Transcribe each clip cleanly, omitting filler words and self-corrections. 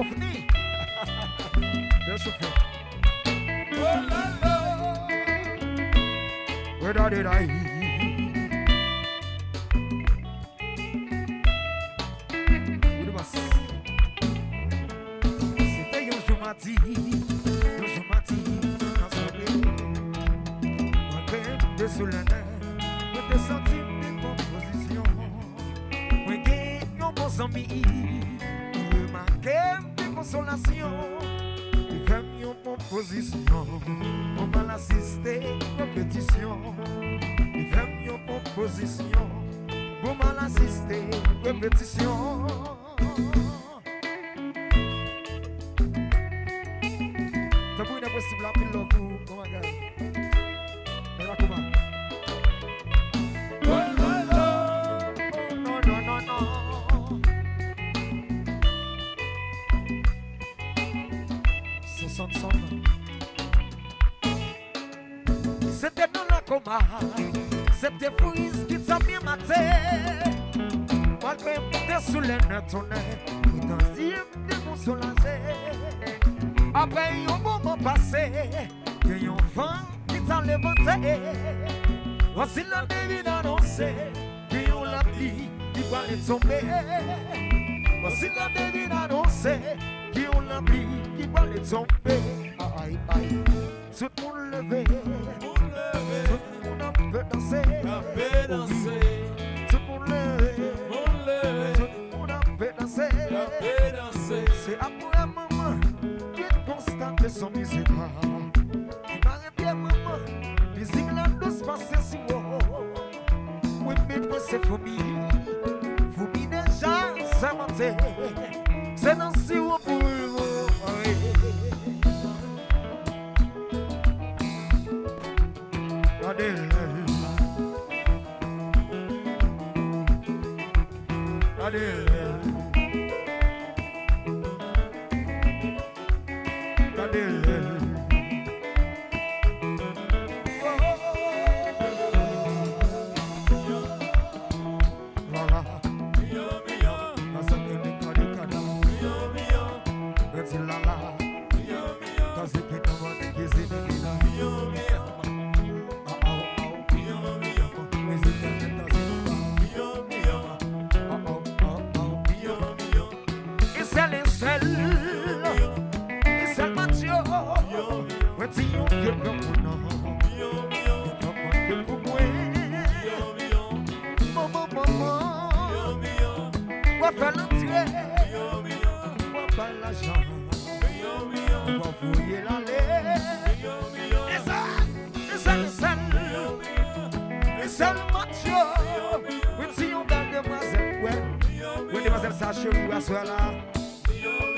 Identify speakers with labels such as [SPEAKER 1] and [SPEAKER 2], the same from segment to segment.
[SPEAKER 1] fini. Bien chauffé. Oh là là. Where did I? C'était un jour matin, moi de sous la neige, moi te senti mes compositions, moi gagne nos bons amis, moi marqué mes consolations, et fais une composition, on m'a assisté répétition, et fais une composition, on m'a assisté répétition. Possible à pile love vous, oh my God. Et là comment? Oh non, non, non, non. C'était dans la coma, c'était frizz qui t'a bien maté. Malgré monter sous les nez, ton nez, il t'en dit de consolager. Après un moment passé, il y a un vent qui t'a levanté. Voici la devine annoncée, qu'il y a la pluie qui va les tomber. Voici la devine annoncée, qu'il y a la pluie qui va les tomber. Aïe, aïe, tout le monde levé, tout le monde a peut danser, tout le monde levé, tout le monde a peut danser. C'est après maman. Constate son musique, il m'arrête bien maman, musique la douce passe sur moi. Oui, mais moi c'est famille, famille déjà, ça m'a fait, c'est dans si haut pour vous. Regardez-le, regardez-le.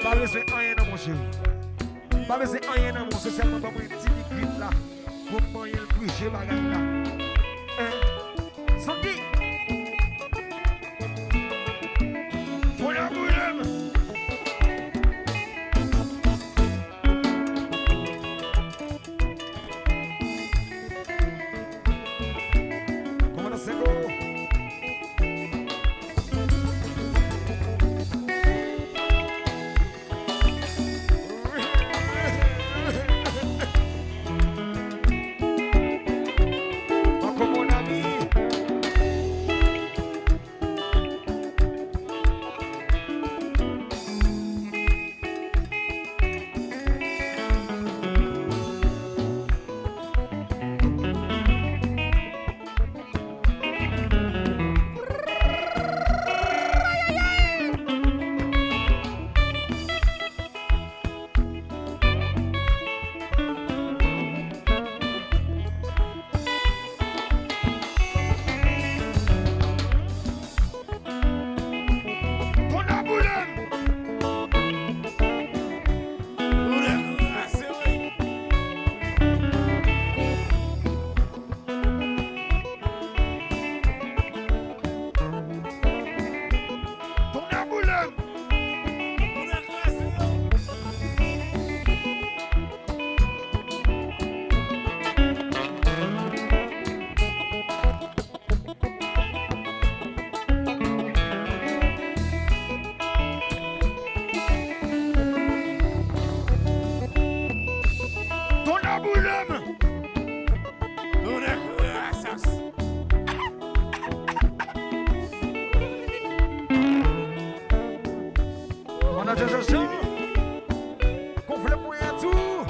[SPEAKER 1] Pas besoin de rien dans mon chéri. Pas besoin de rien dans mon chéri. C'est seulement pour un petit grip là. Pour moi, il y a le prix, bagaille là. Son qui? Bouillon, bouillon. Comment ça c'est Jean, qu'on voulait pour un tour.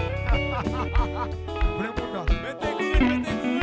[SPEAKER 1] Voulez pour nous.
[SPEAKER 2] Mettez good.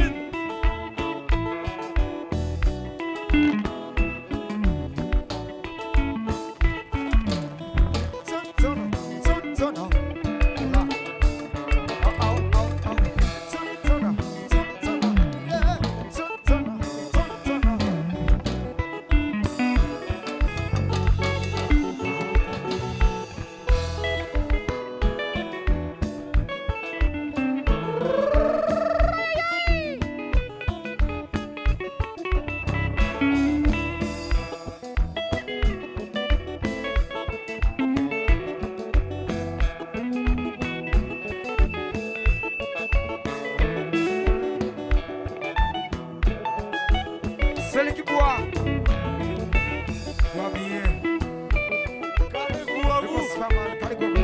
[SPEAKER 1] Celui qui boit bien.
[SPEAKER 2] Calez-vous à vous.
[SPEAKER 1] C'est pas mal, calez-vous.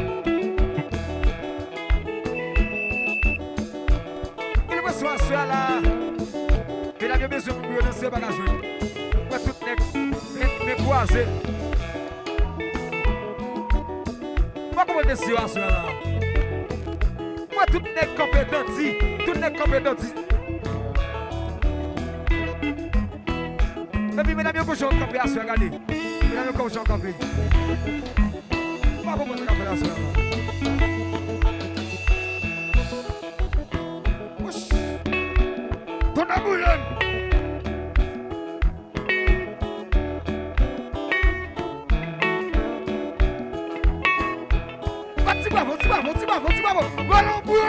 [SPEAKER 1] Il me soit celui là. Il a bien besoin de me lancer par la joue. Moi, tout n'est croisé. Moi, comment décider à celui là? Moi, tout n'est compétent. Tout n'est compétent. Mais puis, mesdames, il faut que je campé à ce regardez. Mesdames, il faut que je campé. Pas comment je campé à ce ton aboulon. Vas-y, bravo. Ballon boule.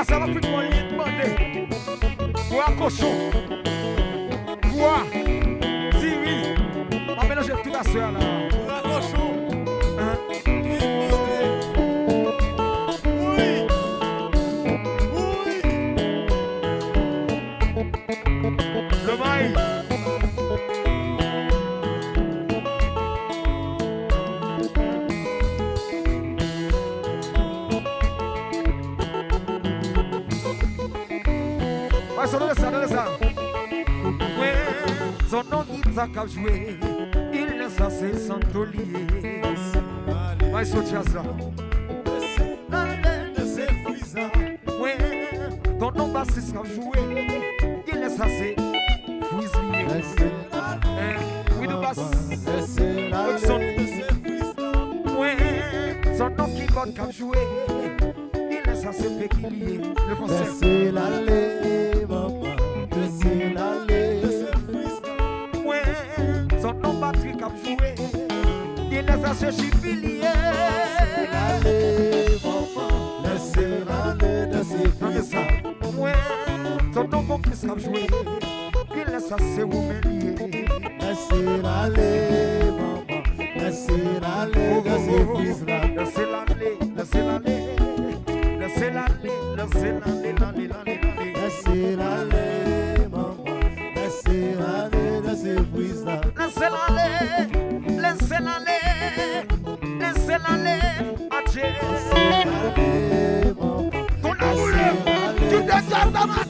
[SPEAKER 1] Ça va plus de moyen de demander. Bois cochon. Bois. Siri. On va mélanger tout la soeur là.
[SPEAKER 2] Bois cochon.
[SPEAKER 1] Le maïs. Donne ça. Ouais, son nom il t'a qu'à jouer. Il laisse assez sans tolier. Mais c'est ça. Ouais, ton nom bassiste qu'à jouer. Il laisse assez. Frizz. Oui, de basse. Ouais, son nom qui va qu'à jouer. Il laisse assez fecky. Le français. Son nom Patrick a joué. Il laisse à ce chifilier. Ouais, son nom Complice a joué. Il laisse à ce roumelier.
[SPEAKER 3] Laissez aller, maman. Laissez aller,
[SPEAKER 1] laissez-la aller, laissez-la aller, adieu. Ton amour, tu te casses la main.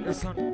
[SPEAKER 1] Listen.